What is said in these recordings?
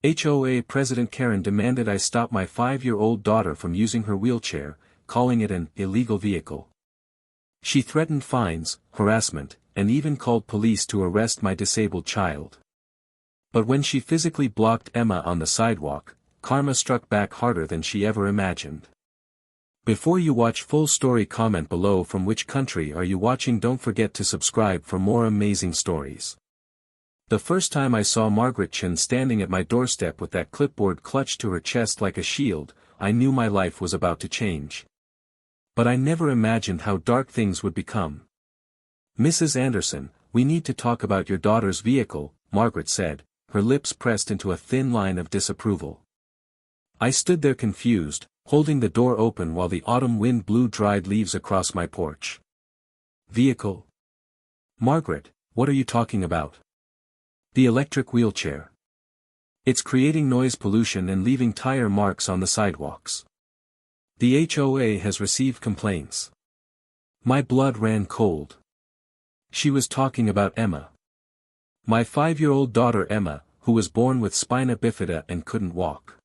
HOA President Karen demanded I stop my 5-year-old daughter from using her wheelchair, calling it an illegal vehicle. She threatened fines, harassment, and even called police to arrest my disabled child. But when she physically blocked Emma on the sidewalk, karma struck back harder than she ever imagined. Before you watch full story, comment below from which country are you watching. Don't forget to subscribe for more amazing stories. The first time I saw Margaret Chen standing at my doorstep with that clipboard clutched to her chest like a shield, I knew my life was about to change. But I never imagined how dark things would become. "Mrs. Anderson, we need to talk about your daughter's vehicle," Margaret said, her lips pressed into a thin line of disapproval. I stood there confused, holding the door open while the autumn wind blew dried leaves across my porch. "Vehicle? Margaret, what are you talking about?" "The electric wheelchair. It's creating noise pollution and leaving tire marks on the sidewalks. The HOA has received complaints." My blood ran cold. She was talking about Emma. My 5-year-old daughter Emma, who was born with spina bifida and couldn't walk.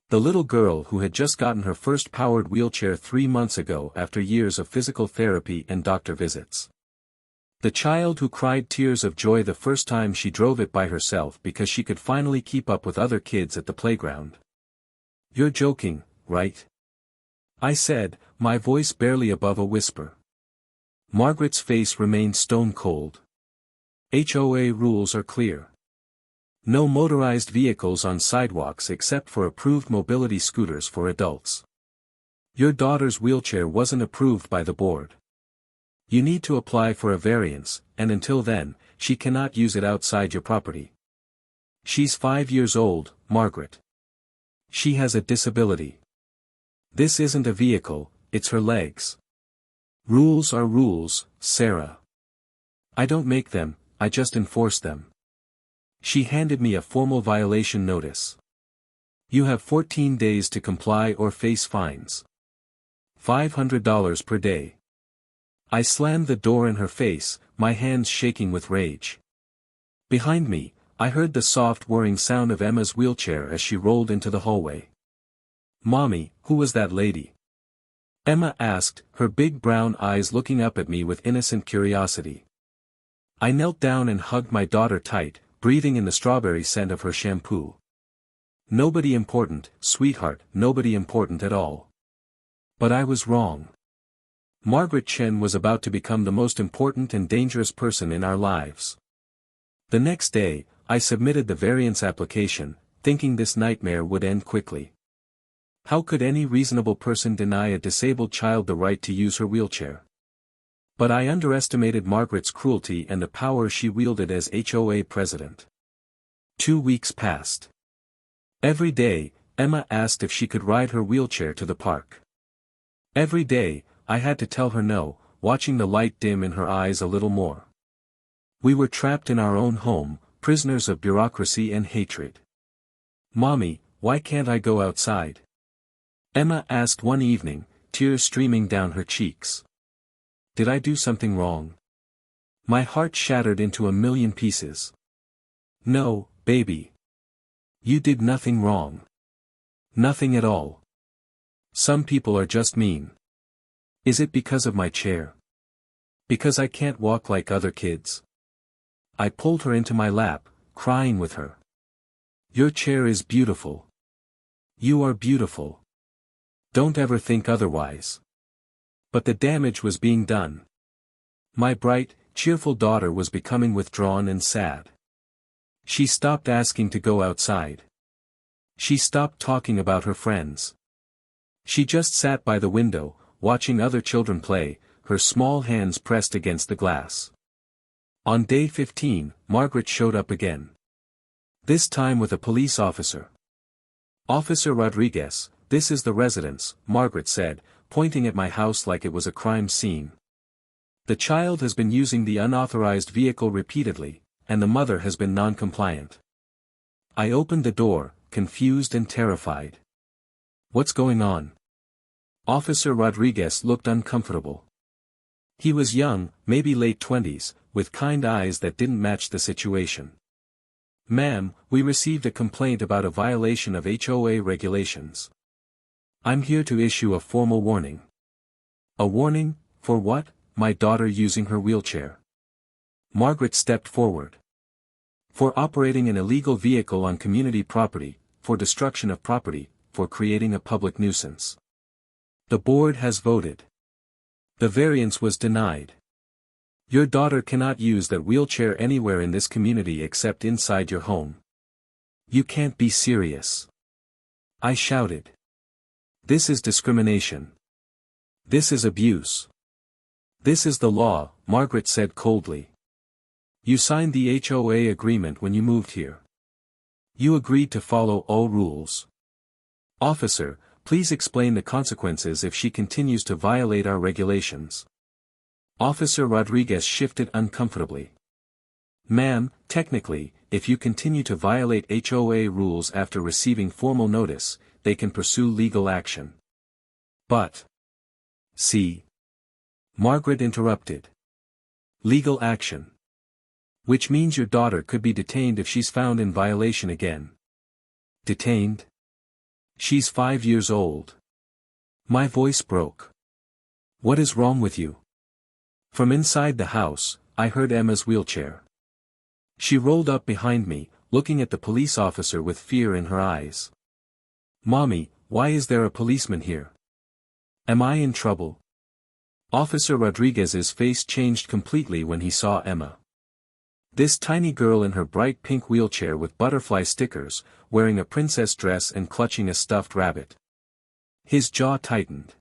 The little girl who had just gotten her first powered wheelchair 3 months ago after years of physical therapy and doctor visits. The child who cried tears of joy the first time she drove it by herself because she could finally keep up with other kids at the playground. "You're joking, right?" I said, my voice barely above a whisper. Margaret's face remained stone cold. "HOA rules are clear. No motorized vehicles on sidewalks except for approved mobility scooters for adults. Your daughter's wheelchair wasn't approved by the board. You need to apply for a variance, and until then, she cannot use it outside your property. She's 5 years old, Margaret. She has a disability. This isn't a vehicle, it's her legs. Rules are rules, Sarah. I don't make them, I just enforce them." She handed me a formal violation notice. "You have 14 days to comply or face fines. $500 per day." I slammed the door in her face, my hands shaking with rage. Behind me, I heard the soft whirring sound of Emma's wheelchair as she rolled into the hallway. "Mommy, who was that lady?" Emma asked, her big brown eyes looking up at me with innocent curiosity. I knelt down and hugged my daughter tight, breathing in the strawberry scent of her shampoo. "Nobody important, sweetheart, nobody important at all." But I was wrong. Margaret Chen was about to become the most important and dangerous person in our lives. The next day, I submitted the variance application, thinking this nightmare would end quickly. How could any reasonable person deny a disabled child the right to use her wheelchair? But I underestimated Margaret's cruelty and the power she wielded as HOA president. 2 weeks passed. Every day, Emma asked if she could ride her wheelchair to the park. Every day, I had to tell her no, watching the light dim in her eyes a little more. We were trapped in our own home, prisoners of bureaucracy and hatred. "Mommy, why can't I go outside?" Emma asked one evening, tears streaming down her cheeks. Did I do something wrong? My heart shattered into a million pieces. "No, baby. You did nothing wrong. Nothing at all. Some people are just mean." "Is it because of my chair? Because I can't walk like other kids?" I pulled her into my lap, crying with her. "Your chair is beautiful. You are beautiful. Don't ever think otherwise." But the damage was being done. My bright, cheerful daughter was becoming withdrawn and sad. She stopped asking to go outside. She stopped talking about her friends. She just sat by the window, watching other children play, her small hands pressed against the glass. On day 15, Margaret showed up again. This time with a police officer. "Officer Rodriguez, this is the residence," Margaret said, pointing at my house like it was a crime scene. "The child has been using the unauthorized vehicle repeatedly, and the mother has been non-compliant." I opened the door, confused and terrified. "What's going on?" Officer Rodriguez looked uncomfortable. He was young, maybe late 20s, with kind eyes that didn't match the situation. Ma'am, we received a complaint about a violation of HOA regulations. I'm here to issue a formal warning. A warning, for what? My daughter using her wheelchair. Margaret stepped forward. For operating an illegal vehicle on community property, for destruction of property, for creating a public nuisance. The board has voted. The variance was denied. Your daughter cannot use that wheelchair anywhere in this community except inside your home. You can't be serious. I shouted. This is discrimination. This is abuse. This is the law, Margaret said coldly. You signed the HOA agreement when you moved here. You agreed to follow all rules. Officer, please explain the consequences if she continues to violate our regulations. Officer Rodriguez shifted uncomfortably. Ma'am, technically, if you continue to violate HOA rules after receiving formal notice, they can pursue legal action. But. See. Margaret interrupted. Legal action. Which means your daughter could be detained if she's found in violation again. Detained? She's 5 years old. My voice broke. What is wrong with you? From inside the house, I heard Emma's wheelchair. She rolled up behind me, looking at the police officer with fear in her eyes. Mommy, why is there a policeman here? Am I in trouble? Officer Rodriguez's face changed completely when he saw Emma. This tiny girl in her bright pink wheelchair with butterfly stickers, wearing a princess dress and clutching a stuffed rabbit. His jaw tightened.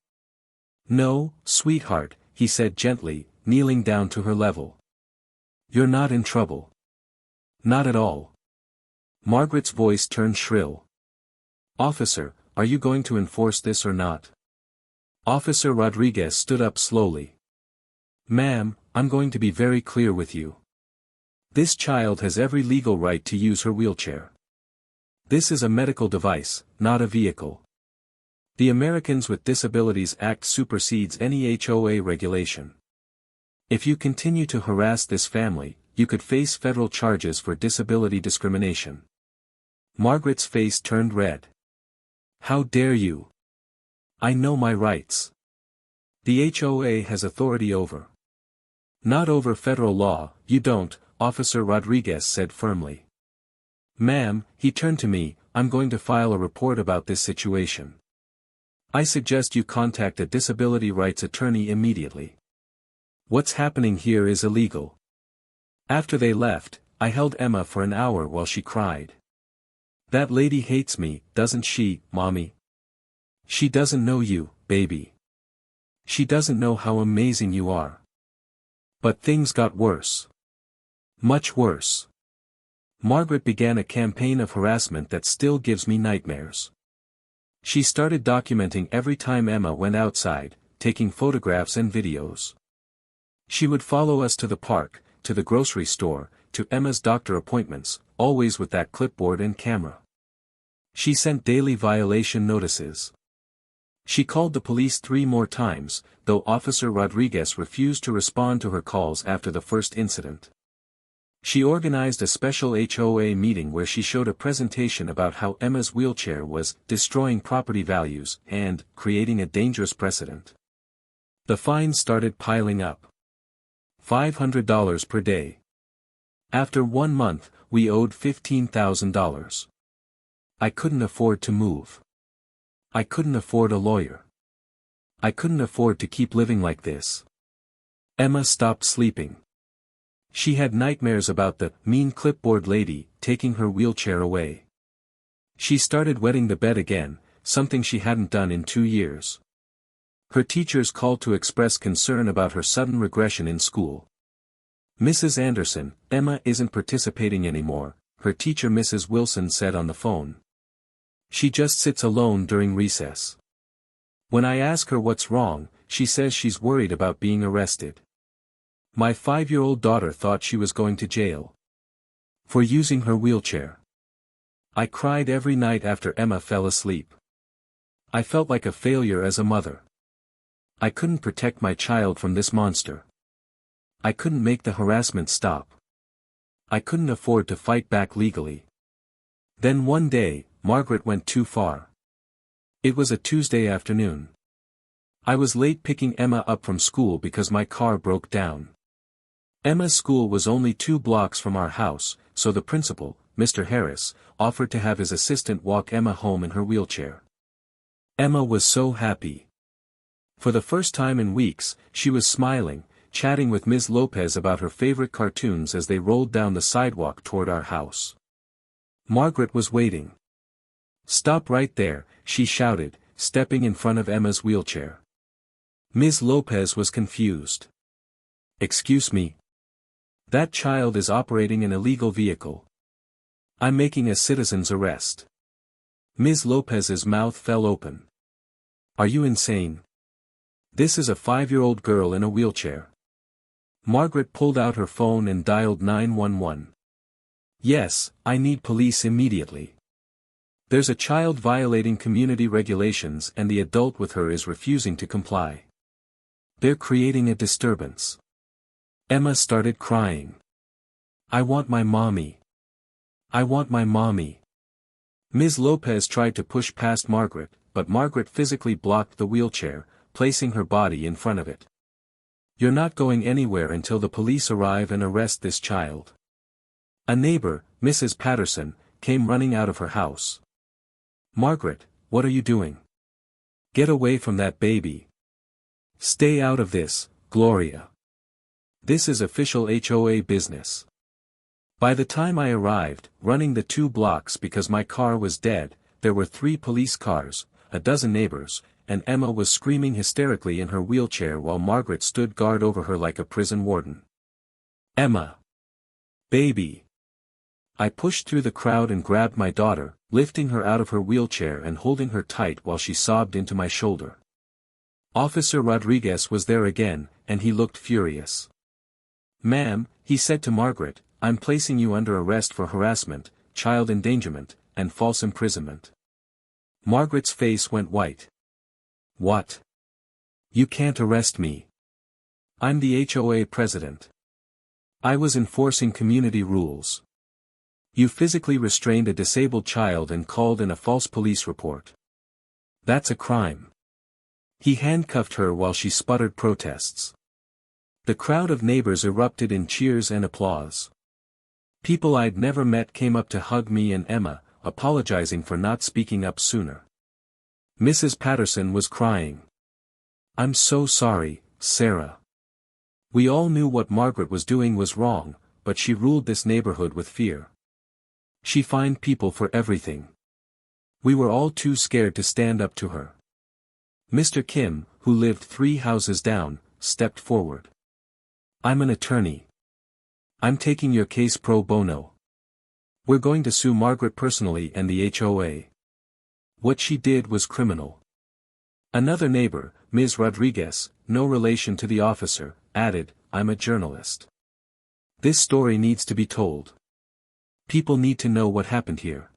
No, sweetheart, he said gently, kneeling down to her level. You're not in trouble. Not at all. Margaret's voice turned shrill. Officer, are you going to enforce this or not? Officer Rodriguez stood up slowly. Ma'am, I'm going to be very clear with you. This child has every legal right to use her wheelchair. This is a medical device, not a vehicle. The Americans with Disabilities Act supersedes any HOA regulation. If you continue to harass this family, you could face federal charges for disability discrimination. Margaret's face turned red. How dare you? I know my rights. The HOA has authority over. Not over federal law, you don't, Officer Rodriguez said firmly. Ma'am, he turned to me, I'm going to file a report about this situation. I suggest you contact a disability rights attorney immediately. What's happening here is illegal. After they left, I held Emma for an hour while she cried. That lady hates me, doesn't she, Mommy? She doesn't know you, baby. She doesn't know how amazing you are. But things got worse. Much worse. Margaret began a campaign of harassment that still gives me nightmares. She started documenting every time Emma went outside, taking photographs and videos. She would follow us to the park, to the grocery store, to Emma's doctor appointments, always with that clipboard and camera. She sent daily violation notices. She called the police 3 more times, though Officer Rodriguez refused to respond to her calls after the first incident. She organized a special HOA meeting where she showed a presentation about how Emma's wheelchair was destroying property values and creating a dangerous precedent. The fines started piling up. $500 per day. After 1 month, we owed $15,000. I couldn't afford to move. I couldn't afford a lawyer. I couldn't afford to keep living like this. Emma stopped sleeping. She had nightmares about the mean clipboard lady taking her wheelchair away. She started wetting the bed again, something she hadn't done in 2 years. Her teachers called to express concern about her sudden regression in school. Mrs. Anderson, Emma isn't participating anymore, her teacher Mrs. Wilson said on the phone. She just sits alone during recess. When I ask her what's wrong, she says she's worried about being arrested. My 5-year-old daughter thought she was going to jail. For using her wheelchair. I cried every night after Emma fell asleep. I felt like a failure as a mother. I couldn't protect my child from this monster. I couldn't make the harassment stop. I couldn't afford to fight back legally. Then one day, Margaret went too far. It was a Tuesday afternoon. I was late picking Emma up from school because my car broke down. Emma's school was only 2 blocks from our house, so the principal, Mr. Harris, offered to have his assistant walk Emma home in her wheelchair. Emma was so happy. For the first time in weeks, she was smiling, chatting with Ms. Lopez about her favorite cartoons as they rolled down the sidewalk toward our house. Margaret was waiting. "Stop right there," she shouted, stepping in front of Emma's wheelchair. Ms. Lopez was confused. "Excuse me? That child is operating an illegal vehicle. I'm making a citizen's arrest." Ms. Lopez's mouth fell open. "Are you insane? This is a 5-year-old girl in a wheelchair." Margaret pulled out her phone and dialed 911. "Yes, I need police immediately. There's a child violating community regulations and the adult with her is refusing to comply. They're creating a disturbance." Emma started crying. "I want my mommy. I want my mommy." Ms. Lopez tried to push past Margaret, but Margaret physically blocked the wheelchair, placing her body in front of it. "You're not going anywhere until the police arrive and arrest this child." A neighbor, Mrs. Patterson, came running out of her house. "Margaret, what are you doing? Get away from that baby. Stay out of this, Gloria. This is official HOA business." By the time I arrived, running the 2 blocks because my car was dead, there were 3 police cars, a dozen neighbors, and Emma was screaming hysterically in her wheelchair while Margaret stood guard over her like a prison warden. "Emma! Baby!" I pushed through the crowd and grabbed my daughter, lifting her out of her wheelchair and holding her tight while she sobbed into my shoulder. Officer Rodriguez was there again, and he looked furious. "Ma'am," he said to Margaret, "I'm placing you under arrest for harassment, child endangerment, and false imprisonment." Margaret's face went white. "What? You can't arrest me. I'm the HOA president. I was enforcing community rules. You physically restrained a disabled child and called in a false police report. That's a crime." He handcuffed her while she sputtered protests. The crowd of neighbors erupted in cheers and applause. People I'd never met came up to hug me and Emma, apologizing for not speaking up sooner. Mrs. Patterson was crying. "I'm so sorry, Sarah. We all knew what Margaret was doing was wrong, but she ruled this neighborhood with fear. She fined people for everything. We were all too scared to stand up to her." Mr. Kim, who lived 3 houses down, stepped forward. "I'm an attorney. I'm taking your case pro bono. We're going to sue Margaret personally and the HOA. What she did was criminal." Another neighbor, Ms. Rodriguez, no relation to the officer, added, "I'm a journalist. This story needs to be told. People need to know what happened here."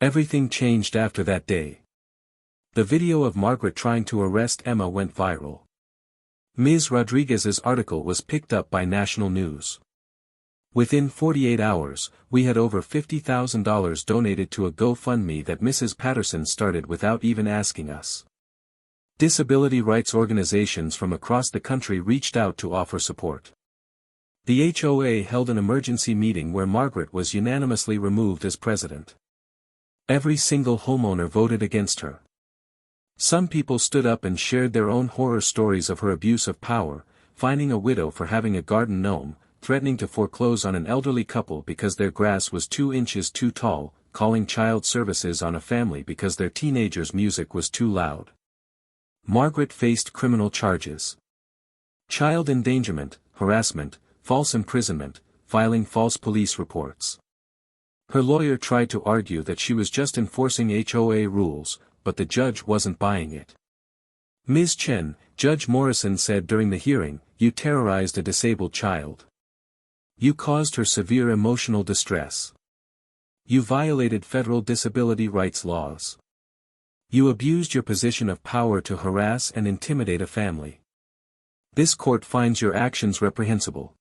Everything changed after that day. The video of Margaret trying to arrest Emma went viral. Ms. Rodriguez's article was picked up by national news. Within 48 hours, we had over $50,000 donated to a GoFundMe that Mrs. Patterson started without even asking us. Disability rights organizations from across the country reached out to offer support. The HOA held an emergency meeting where Margaret was unanimously removed as president. Every single homeowner voted against her. Some people stood up and shared their own horror stories of her abuse of power, fining a widow for having a garden gnome, threatening to foreclose on an elderly couple because their grass was 2 inches too tall, calling child services on a family because their teenager's music was too loud. Margaret faced criminal charges: child endangerment, harassment, false imprisonment, filing false police reports. Her lawyer tried to argue that she was just enforcing HOA rules, but the judge wasn't buying it. Ms. Chen, Judge Morrison said during the hearing, "You terrorized a disabled child. You caused her severe emotional distress. You violated federal disability rights laws. You abused your position of power to harass and intimidate a family. This court finds your actions reprehensible.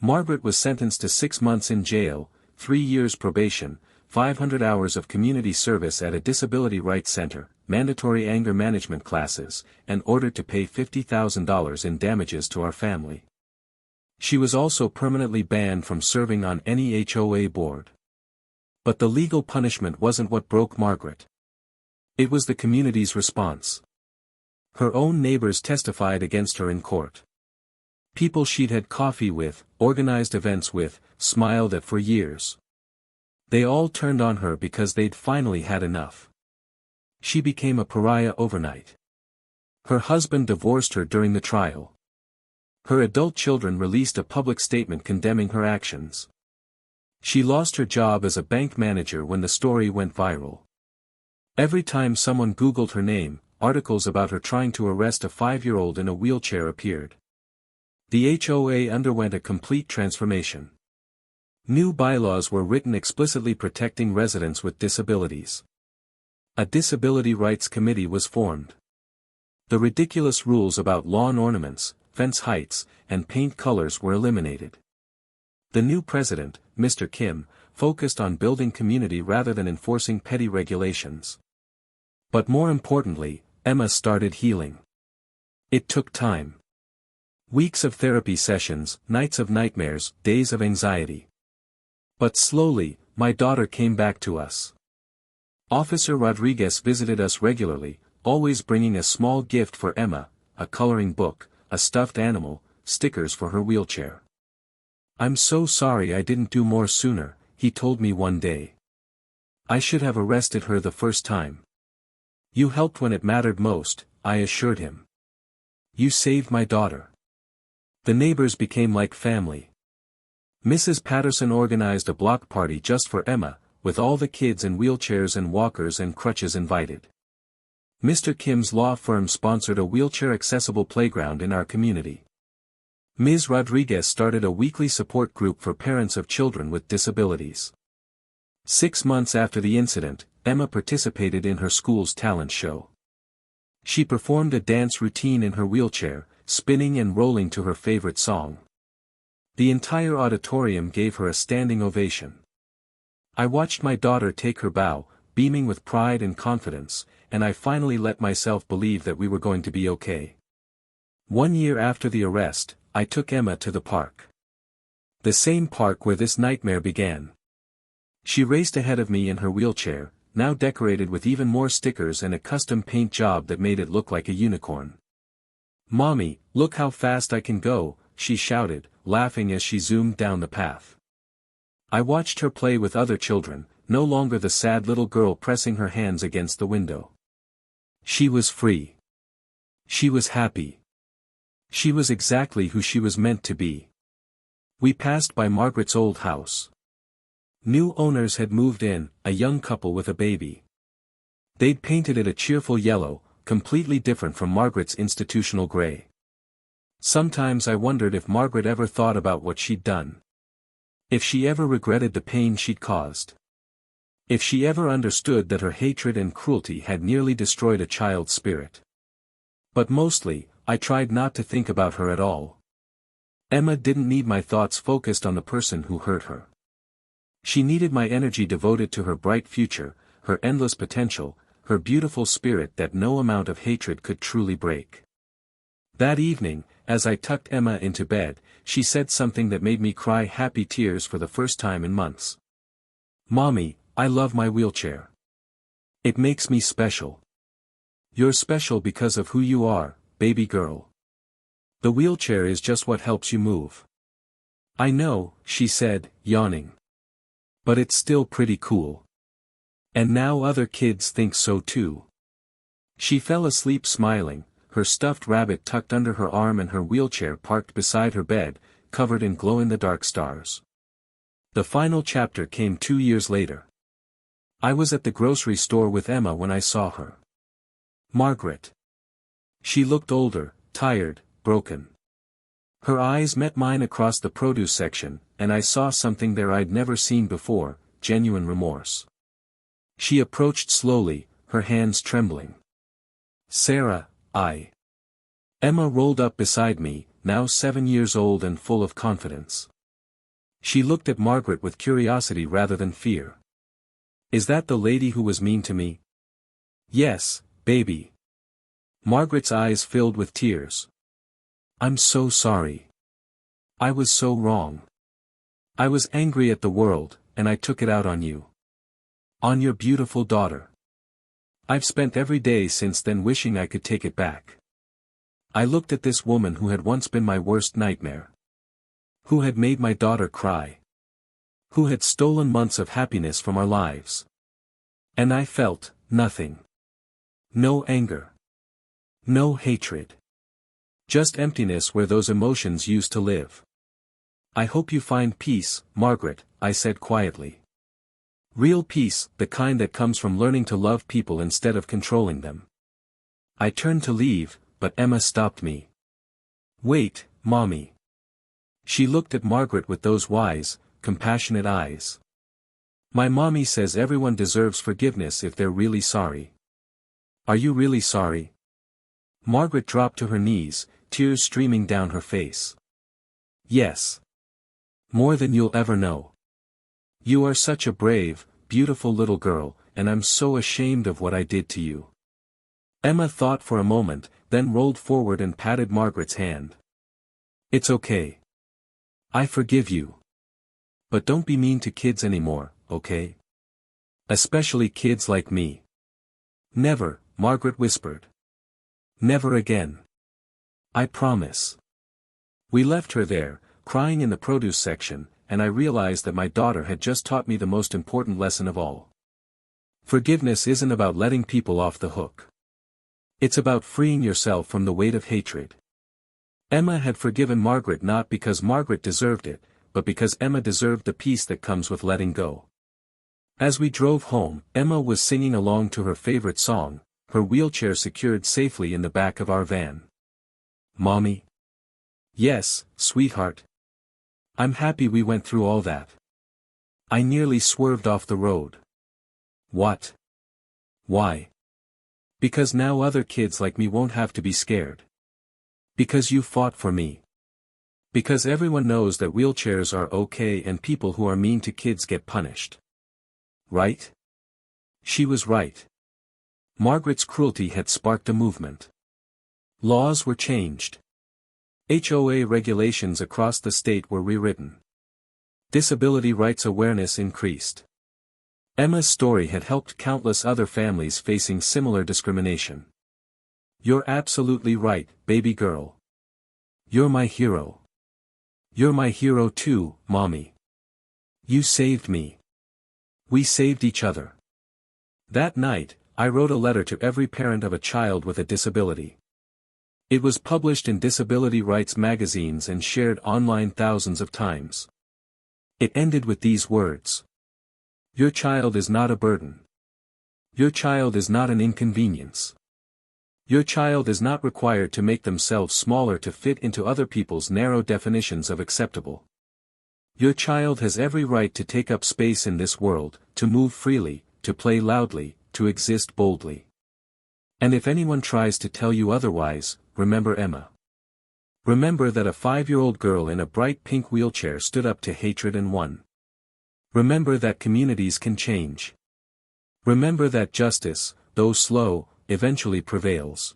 Margaret was sentenced to 6 months in jail, 3 years probation, 500 hours of community service at a disability rights center, mandatory anger management classes, and ordered to pay $50,000 in damages to our family. She was also permanently banned from serving on any HOA board. But the legal punishment wasn't what broke Margaret. It was the community's response. Her own neighbors testified against her in court. People she'd had coffee with, organized events with, smiled at for years. They all turned on her because they'd finally had enough. She became a pariah overnight. Her husband divorced her during the trial. Her adult children released a public statement condemning her actions. She lost her job as a bank manager when the story went viral. Every time someone Googled her name, articles about her trying to arrest a 5-year-old in a wheelchair appeared. The HOA underwent a complete transformation. New bylaws were written explicitly protecting residents with disabilities. A disability rights committee was formed. The ridiculous rules about lawn ornaments, fence heights, and paint colors were eliminated. The new president, Mr. Kim, focused on building community rather than enforcing petty regulations. But more importantly, Emma started healing. It took time. Weeks of therapy sessions, nights of nightmares, days of anxiety. But slowly, my daughter came back to us. Officer Rodriguez visited us regularly, always bringing a small gift for Emma, a coloring book, a stuffed animal, stickers for her wheelchair. "I'm so sorry I didn't do more sooner," he told me one day. "I should have arrested her the first time." "You helped when it mattered most," I assured him. "You saved my daughter." The neighbors became like family. Mrs. Patterson organized a block party just for Emma, with all the kids in wheelchairs and walkers and crutches invited. Mr. Kim's law firm sponsored a wheelchair-accessible playground in our community. Ms. Rodriguez started a weekly support group for parents of children with disabilities. 6 months after the incident, Emma participated in her school's talent show. She performed a dance routine in her wheelchair, spinning and rolling to her favorite song. The entire auditorium gave her a standing ovation. I watched my daughter take her bow, beaming with pride and confidence, and I finally let myself believe that we were going to be okay. 1 year after the arrest, I took Emma to the park. The same park where this nightmare began. She raced ahead of me in her wheelchair, now decorated with even more stickers and a custom paint job that made it look like a unicorn. "Mommy, look how fast I can go," she shouted, laughing as she zoomed down the path. I watched her play with other children, no longer the sad little girl pressing her hands against the window. She was free. She was happy. She was exactly who she was meant to be. We passed by Margaret's old house. New owners had moved in, a young couple with a baby. They'd painted it a cheerful yellow, completely different from Margaret's institutional gray. Sometimes I wondered if Margaret ever thought about what she'd done. If she ever regretted the pain she'd caused. If she ever understood that her hatred and cruelty had nearly destroyed a child's spirit. But mostly, I tried not to think about her at all. Emma didn't need my thoughts focused on the person who hurt her. She needed my energy devoted to her bright future, her endless potential, her beautiful spirit that no amount of hatred could truly break. That evening, as I tucked Emma into bed, she said something that made me cry happy tears for the first time in months. "Mommy, I love my wheelchair. It makes me special." "You're special because of who you are, baby girl. The wheelchair is just what helps you move." "I know," she said, yawning. "But it's still pretty cool. And now other kids think so too." She fell asleep smiling, her stuffed rabbit tucked under her arm and her wheelchair parked beside her bed, covered in glow-in-the-dark stars. The final chapter came 2 years later. I was at the grocery store with Emma when I saw her. Margaret. She looked older, tired, broken. Her eyes met mine across the produce section, and I saw something there I'd never seen before, genuine remorse. She approached slowly, her hands trembling. "Sarah, I." Emma rolled up beside me, now 7 years old and full of confidence. She looked at Margaret with curiosity rather than fear. Is that the lady who was mean to me? Yes, baby. Margaret's eyes filled with tears. I'm so sorry. I was so wrong. I was angry at the world, and I took it out on you. On your beautiful daughter. I've spent every day since then wishing I could take it back. I looked at this woman who had once been my worst nightmare. Who had made my daughter cry. Who had stolen months of happiness from our lives. And I felt nothing. No anger. No hatred. Just emptiness where those emotions used to live. I hope you find peace, Margaret, I said quietly. Real peace, the kind that comes from learning to love people instead of controlling them. I turned to leave, but Emma stopped me. Wait, Mommy. She looked at Margaret with those wise, compassionate eyes. My mommy says everyone deserves forgiveness if they're really sorry. Are you really sorry? Margaret dropped to her knees, tears streaming down her face. Yes. More than you'll ever know. You are such a brave, beautiful little girl, and I'm so ashamed of what I did to you. Emma thought for a moment, then rolled forward and patted Margaret's hand. It's okay. I forgive you. But don't be mean to kids anymore, okay? Especially kids like me. Never, Margaret whispered. Never again. I promise. We left her there, crying in the produce section, and I realized that my daughter had just taught me the most important lesson of all. Forgiveness isn't about letting people off the hook. It's about freeing yourself from the weight of hatred. Emma had forgiven Margaret not because Margaret deserved it, but because Emma deserved the peace that comes with letting go. As we drove home, Emma was singing along to her favorite song, her wheelchair secured safely in the back of our van. Mommy? Yes, sweetheart. I'm happy we went through all that. I nearly swerved off the road. What? Why? Because now other kids like me won't have to be scared. Because you fought for me. Because everyone knows that wheelchairs are okay and people who are mean to kids get punished. Right? She was right. Margaret's cruelty had sparked a movement. Laws were changed. HOA regulations across the state were rewritten. Disability rights awareness increased. Emma's story had helped countless other families facing similar discrimination. You're absolutely right, baby girl. You're my hero. You're my hero too, Mommy. You saved me. We saved each other. That night, I wrote a letter to every parent of a child with a disability. It was published in disability rights magazines and shared online thousands of times. It ended with these words. Your child is not a burden. Your child is not an inconvenience. Your child is not required to make themselves smaller to fit into other people's narrow definitions of acceptable. Your child has every right to take up space in this world, to move freely, to play loudly, to exist boldly. And if anyone tries to tell you otherwise, remember Emma. Remember that a 5-year-old girl in a bright pink wheelchair stood up to hatred and won. Remember that communities can change. Remember that justice, though slow, eventually prevails.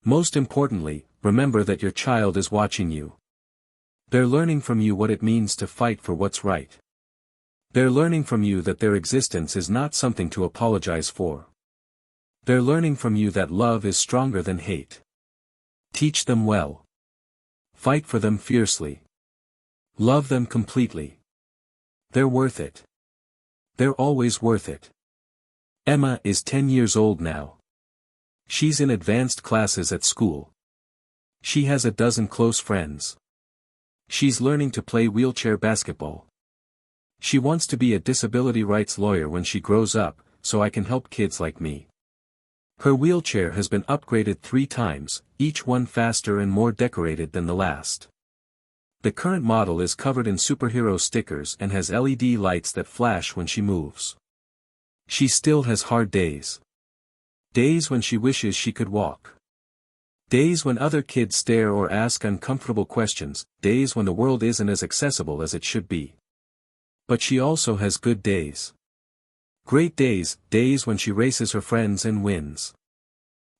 Most importantly, remember that your child is watching you. They're learning from you what it means to fight for what's right. They're learning from you that their existence is not something to apologize for. They're learning from you that love is stronger than hate. Teach them well. Fight for them fiercely. Love them completely. They're worth it. They're always worth it. Emma is 10 years old now. She's in advanced classes at school. She has a dozen close friends. She's learning to play wheelchair basketball. She wants to be a disability rights lawyer when she grows up, so I can help kids like me. Her wheelchair has been upgraded 3 times, each one faster and more decorated than the last. The current model is covered in superhero stickers and has LED lights that flash when she moves. She still has hard days. Days when she wishes she could walk. Days when other kids stare or ask uncomfortable questions, days when the world isn't as accessible as it should be. But she also has good days. Great days, days when she races her friends and wins.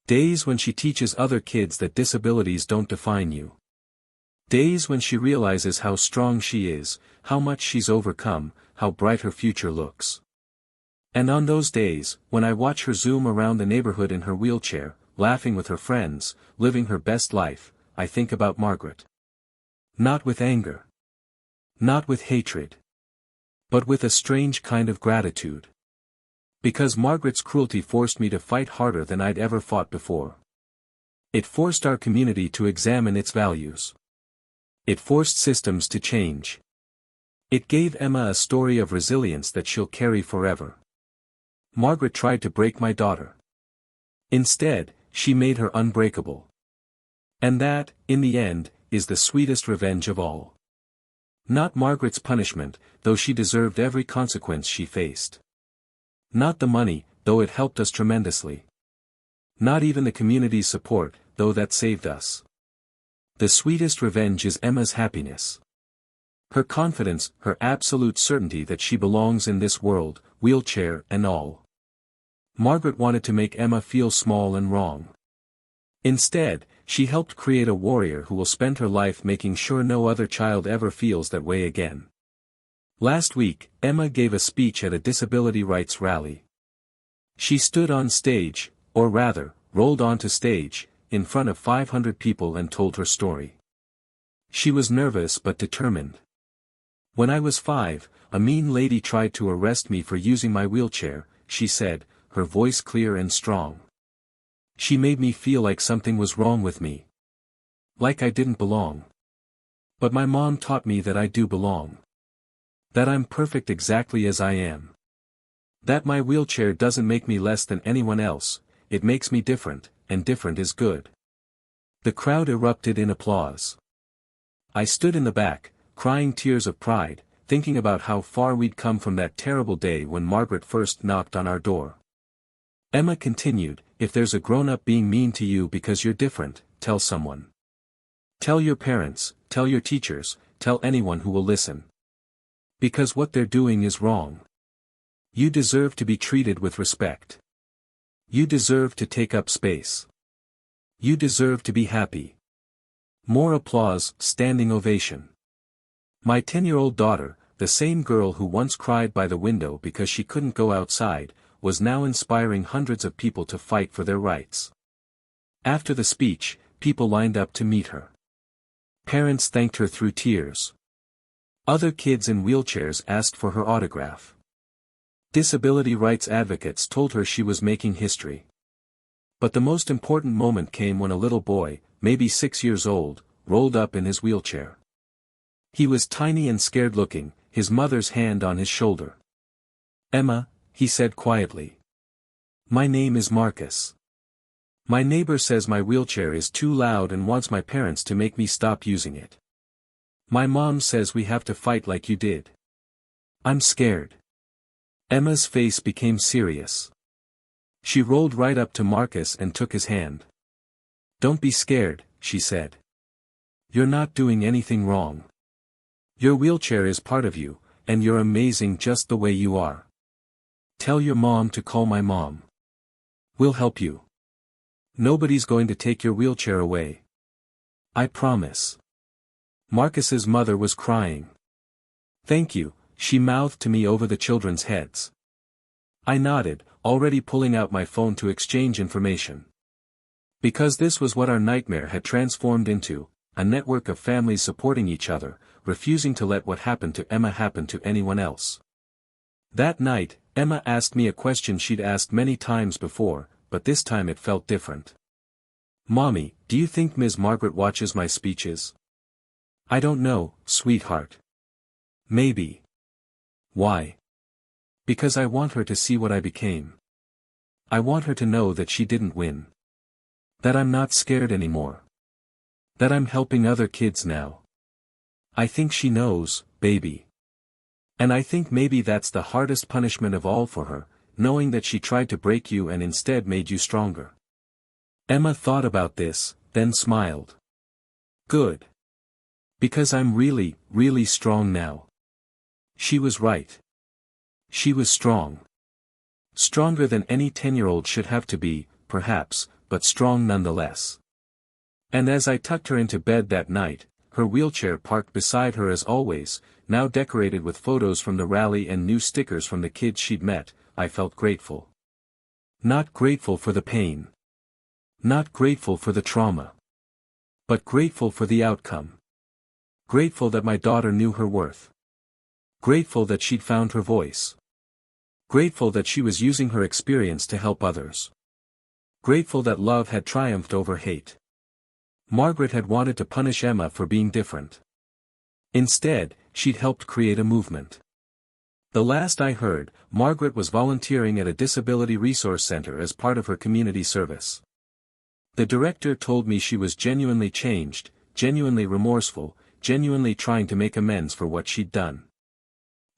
Days when she teaches other kids that disabilities don't define you. Days when she realizes how strong she is, how much she's overcome, how bright her future looks. And on those days, when I watch her zoom around the neighborhood in her wheelchair, laughing with her friends, living her best life, I think about Margaret. Not with anger. Not with hatred. But with a strange kind of gratitude. Because Margaret's cruelty forced me to fight harder than I'd ever fought before. It forced our community to examine its values. It forced systems to change. It gave Emma a story of resilience that she'll carry forever. Margaret tried to break my daughter. Instead, she made her unbreakable. And that, in the end, is the sweetest revenge of all. Not Margaret's punishment, though she deserved every consequence she faced. Not the money, though it helped us tremendously. Not even the community's support, though that saved us. The sweetest revenge is Emma's happiness. Her confidence, her absolute certainty that she belongs in this world, wheelchair and all. Margaret wanted to make Emma feel small and wrong. Instead, she helped create a warrior who will spend her life making sure no other child ever feels that way again. Last week, Emma gave a speech at a disability rights rally. She stood on stage, or rather, rolled onto stage, in front of 500 people and told her story. She was nervous but determined. When I was 5, a mean lady tried to arrest me for using my wheelchair, she said, her voice clear and strong. She made me feel like something was wrong with me. Like I didn't belong. But my mom taught me that I do belong. That I'm perfect exactly as I am. That my wheelchair doesn't make me less than anyone else, it makes me different, and different is good. The crowd erupted in applause. I stood in the back, crying tears of pride, thinking about how far we'd come from that terrible day when Margaret first knocked on our door. Emma continued, if there's a grown-up being mean to you because you're different, tell someone. Tell your parents, tell your teachers, tell anyone who will listen. Because what they're doing is wrong. You deserve to be treated with respect. You deserve to take up space. You deserve to be happy. More applause, standing ovation. My 10-year-old daughter, the same girl who once cried by the window because she couldn't go outside, was now inspiring hundreds of people to fight for their rights. After the speech, people lined up to meet her. Parents thanked her through tears. Other kids in wheelchairs asked for her autograph. Disability rights advocates told her she was making history. But the most important moment came when a little boy, maybe 6 years old, rolled up in his wheelchair. He was tiny and scared-looking, his mother's hand on his shoulder. Emma, he said quietly. My name is Marcus. My neighbor says my wheelchair is too loud and wants my parents to make me stop using it. My mom says we have to fight like you did. I'm scared. Emma's face became serious. She rolled right up to Marcus and took his hand. Don't be scared, she said. You're not doing anything wrong. Your wheelchair is part of you, and you're amazing just the way you are. Tell your mom to call my mom. We'll help you. Nobody's going to take your wheelchair away. I promise. Marcus's mother was crying. Thank you, she mouthed to me over the children's heads. I nodded, already pulling out my phone to exchange information. Because this was what our nightmare had transformed into, a network of families supporting each other, refusing to let what happened to Emma happen to anyone else. That night, Emma asked me a question she'd asked many times before, but this time it felt different. Mommy, do you think Ms. Margaret watches my speeches? I don't know, sweetheart. Maybe. Why? Because I want her to see what I became. I want her to know that she didn't win. That I'm not scared anymore. That I'm helping other kids now. I think she knows, baby. And I think maybe that's the hardest punishment of all for her, knowing that she tried to break you and instead made you stronger. Emma thought about this, then smiled. Good. Because I'm really, really strong now. She was right. She was strong. Stronger than any 10-year-old should have to be, perhaps, but strong nonetheless. And as I tucked her into bed that night, her wheelchair parked beside her as always, now decorated with photos from the rally and new stickers from the kids she'd met, I felt grateful. Not grateful for the pain. Not grateful for the trauma. But grateful for the outcome. Grateful that my daughter knew her worth. Grateful that she'd found her voice. Grateful that she was using her experience to help others. Grateful that love had triumphed over hate. Margaret had wanted to punish Emma for being different. Instead, she'd helped create a movement. The last I heard, Margaret was volunteering at a disability resource center as part of her community service. The director told me she was genuinely changed, genuinely remorseful, genuinely trying to make amends for what she'd done.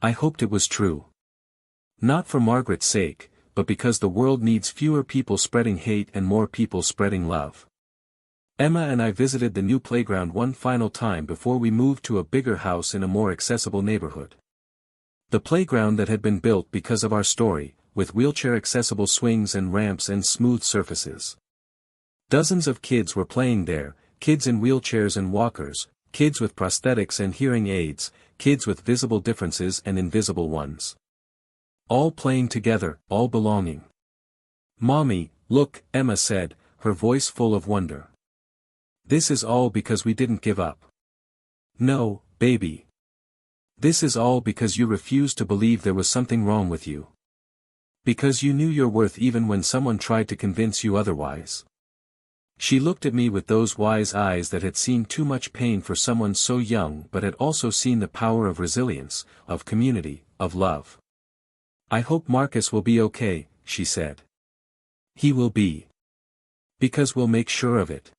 I hoped it was true. Not for Margaret's sake, but because the world needs fewer people spreading hate and more people spreading love. Emma and I visited the new playground one final time before we moved to a bigger house in a more accessible neighborhood. The playground that had been built because of our story, with wheelchair-accessible swings and ramps and smooth surfaces. Dozens of kids were playing there, kids in wheelchairs and walkers, kids with prosthetics and hearing aids, kids with visible differences and invisible ones. All playing together, all belonging. "Mommy, look," Emma said, her voice full of wonder. "This is all because we didn't give up." "No, baby. This is all because you refused to believe there was something wrong with you. Because you knew your worth even when someone tried to convince you otherwise." She looked at me with those wise eyes that had seen too much pain for someone so young but had also seen the power of resilience, of community, of love. "I hope Marcus will be okay," she said. "He will be. Because we'll make sure of it.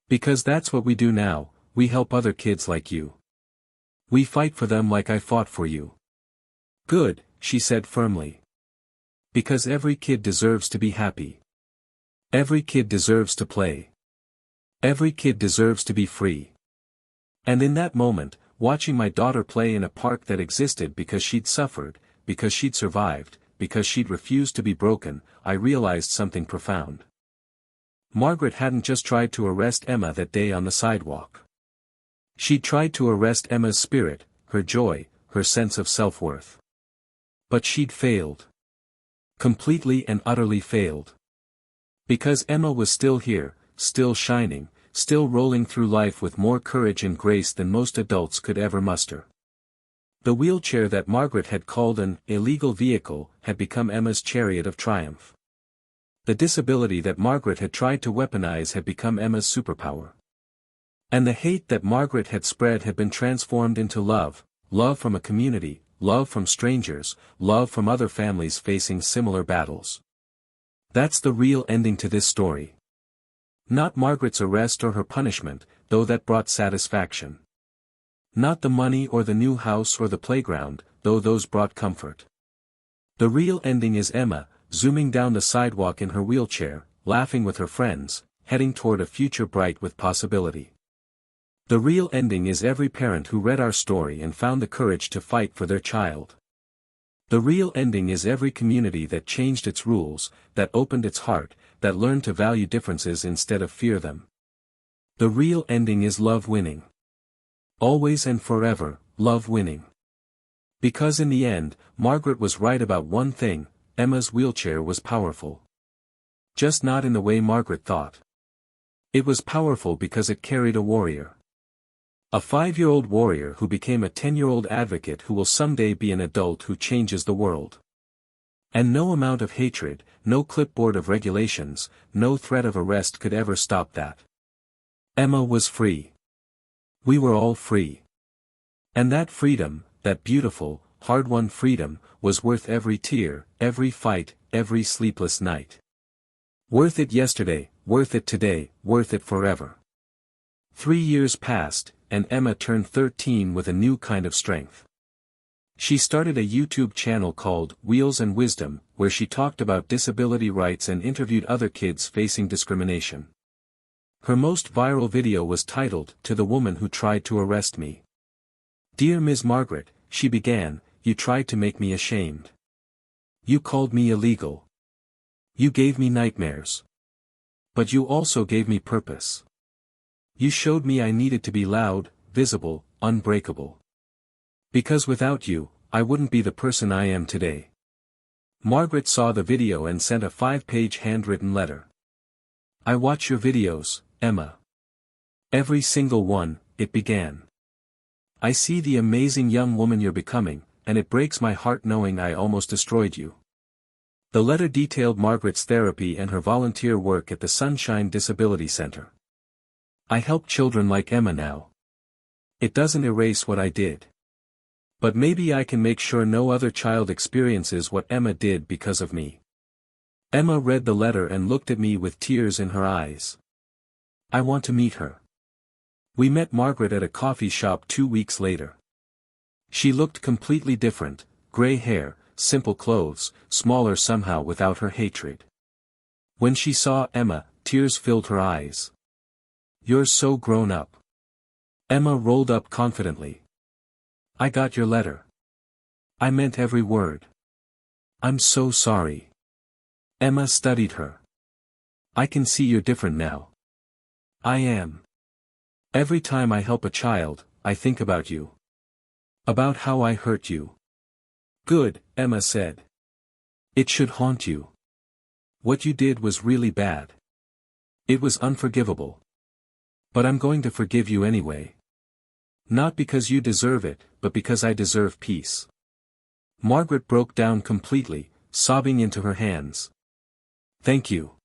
Because that's what we do now, we help other kids like you. We fight for them like I fought for you." "Good," she said firmly. "Because every kid deserves to be happy. Every kid deserves to play. Every kid deserves to be free." And in that moment, watching my daughter play in a park that existed because she'd suffered, because she'd survived, because she'd refused to be broken, I realized something profound. Margaret hadn't just tried to arrest Emma that day on the sidewalk. She'd tried to arrest Emma's spirit, her joy, her sense of self-worth. But she'd failed. Completely and utterly failed. Because Emma was still here, still shining, still rolling through life with more courage and grace than most adults could ever muster. The wheelchair that Margaret had called an illegal vehicle had become Emma's chariot of triumph. The disability that Margaret had tried to weaponize had become Emma's superpower. And the hate that Margaret had spread had been transformed into love, love from a community, love from strangers, love from other families facing similar battles. That's the real ending to this story. Not Margaret's arrest or her punishment, though that brought satisfaction. Not the money or the new house or the playground, though those brought comfort. The real ending is Emma, zooming down the sidewalk in her wheelchair, laughing with her friends, heading toward a future bright with possibility. The real ending is every parent who read our story and found the courage to fight for their child. The real ending is every community that changed its rules, that opened its heart, that learned to value differences instead of fear them. The real ending is love winning. Always and forever, love winning. Because in the end, Margaret was right about one thing: Emma's wheelchair was powerful. Just not in the way Margaret thought. It was powerful because it carried a warrior. A 5-year-old warrior who became a 10-year-old advocate who will someday be an adult who changes the world. And no amount of hatred, no clipboard of regulations, no threat of arrest could ever stop that. Emma was free. We were all free. And that freedom, that beautiful, hard-won freedom, was worth every tear, every fight, every sleepless night. Worth it yesterday, worth it today, worth it forever. 3 years passed, and Emma turned 13 with a new kind of strength. She started a YouTube channel called Wheels and Wisdom, where she talked about disability rights and interviewed other kids facing discrimination. Her most viral video was titled, "To the Woman Who Tried to Arrest Me." "Dear Ms. Margaret," she began, "you tried to make me ashamed. You called me illegal. You gave me nightmares. But you also gave me purpose. You showed me I needed to be loud, visible, unbreakable. Because without you, I wouldn't be the person I am today." Margaret saw the video and sent a 5-page handwritten letter. "I watch your videos, Emma. Every single one," it began. "I see the amazing young woman you're becoming, and it breaks my heart knowing I almost destroyed you." The letter detailed Margaret's therapy and her volunteer work at the Sunshine Disability Center. "I help children like Emma now. It doesn't erase what I did. But maybe I can make sure no other child experiences what Emma did because of me." Emma read the letter and looked at me with tears in her eyes. "I want to meet her." We met Margaret at a coffee shop 2 weeks later. She looked completely different, gray hair, simple clothes, smaller somehow without her hatred. When she saw Emma, tears filled her eyes. "You're so grown up." Emma rolled up confidently. "I got your letter. I meant every word. I'm so sorry." Emma studied her. "I can see you're different now." "I am. Every time I help a child, I think about you. About how I hurt you." "Good," Emma said. "It should haunt you. What you did was really bad. It was unforgivable. But I'm going to forgive you anyway. Not because you deserve it, but because I deserve peace." Margaret broke down completely, sobbing into her hands. "Thank you.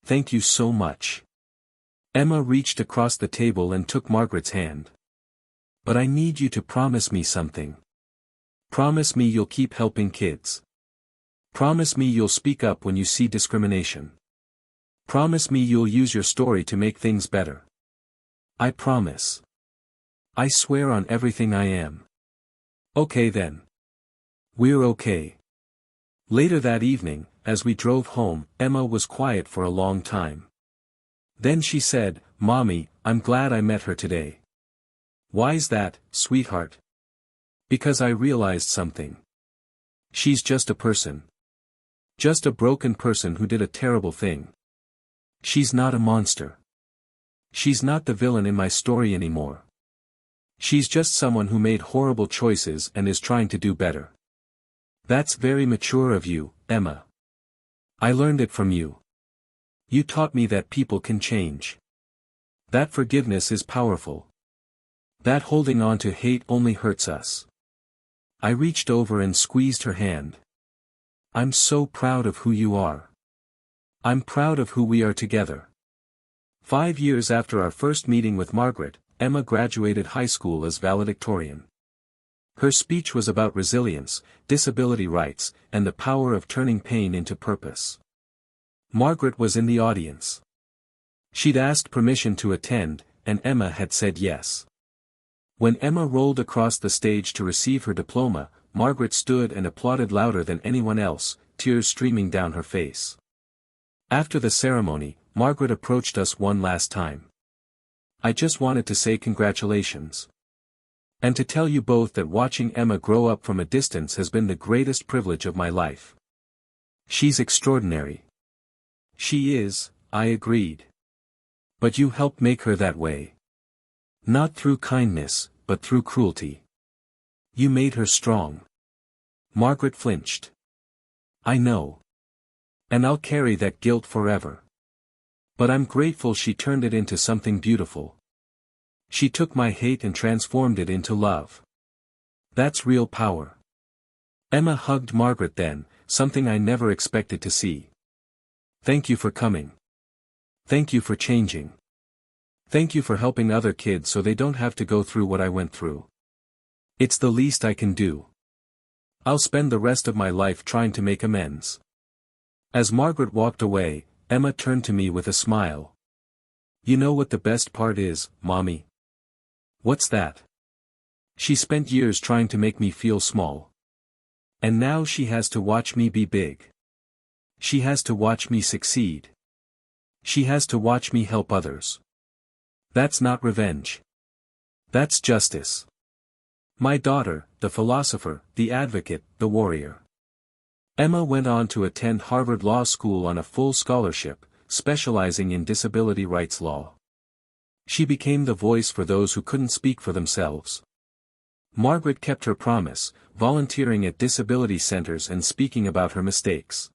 Thank you so much." Emma reached across the table and took Margaret's hand. "But I need you to promise me something. Promise me you'll keep helping kids. Promise me you'll speak up when you see discrimination. Promise me you'll use your story to make things better." "I promise. I swear on everything I am." "Okay then. We're okay." Later that evening, as we drove home, Emma was quiet for a long time. Then she said, "Mommy, I'm glad I met her today." "Why's that, sweetheart?" "Because I realized something. She's just a person. Just a broken person who did a terrible thing. She's not a monster. She's not the villain in my story anymore. She's just someone who made horrible choices and is trying to do better." "That's very mature of you, Emma. I learned it from you. You taught me that people can change. That forgiveness is powerful. That holding on to hate only hurts us." I reached over and squeezed her hand. "I'm so proud of who you are. I'm proud of who we are together." 5 years after our first meeting with Margaret, Emma graduated high school as valedictorian. Her speech was about resilience, disability rights, and the power of turning pain into purpose. Margaret was in the audience. She'd asked permission to attend, and Emma had said yes. When Emma rolled across the stage to receive her diploma, Margaret stood and applauded louder than anyone else, tears streaming down her face. After the ceremony, Margaret approached us one last time. "I just wanted to say congratulations. And to tell you both that watching Emma grow up from a distance has been the greatest privilege of my life. She's extraordinary." "She is," I agreed. "But you helped make her that way. Not through kindness, but through cruelty. You made her strong." Margaret flinched. "I know. And I'll carry that guilt forever. But I'm grateful she turned it into something beautiful. She took my hate and transformed it into love. That's real power." Emma hugged Margaret then, something I never expected to see. "Thank you for coming. Thank you for changing. Thank you for helping other kids so they don't have to go through what I went through. It's the least I can do. I'll spend the rest of my life trying to make amends." As Margaret walked away, Emma turned to me with a smile. "You know what the best part is, Mommy?" "What's that?" "She spent years trying to make me feel small. And now she has to watch me be big. She has to watch me succeed. She has to watch me help others. That's not revenge. That's justice. My daughter, the philosopher, the advocate, the warrior. Emma went on to attend Harvard Law School on a full scholarship, specializing in disability rights law. She became the voice for those who couldn't speak for themselves. Margaret kept her promise, volunteering at disability centers and speaking about her mistakes.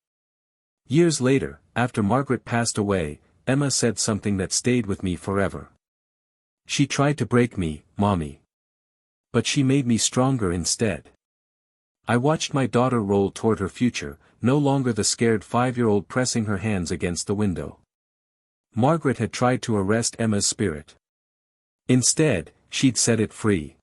Years later, after Margaret passed away, Emma said something that stayed with me forever. She tried to break me, Mommy. But she made me stronger instead. I watched my daughter roll toward her future, no longer the scared 5-year-old pressing her hands against the window. Margaret had tried to arrest Emma's spirit. Instead, she'd set it free.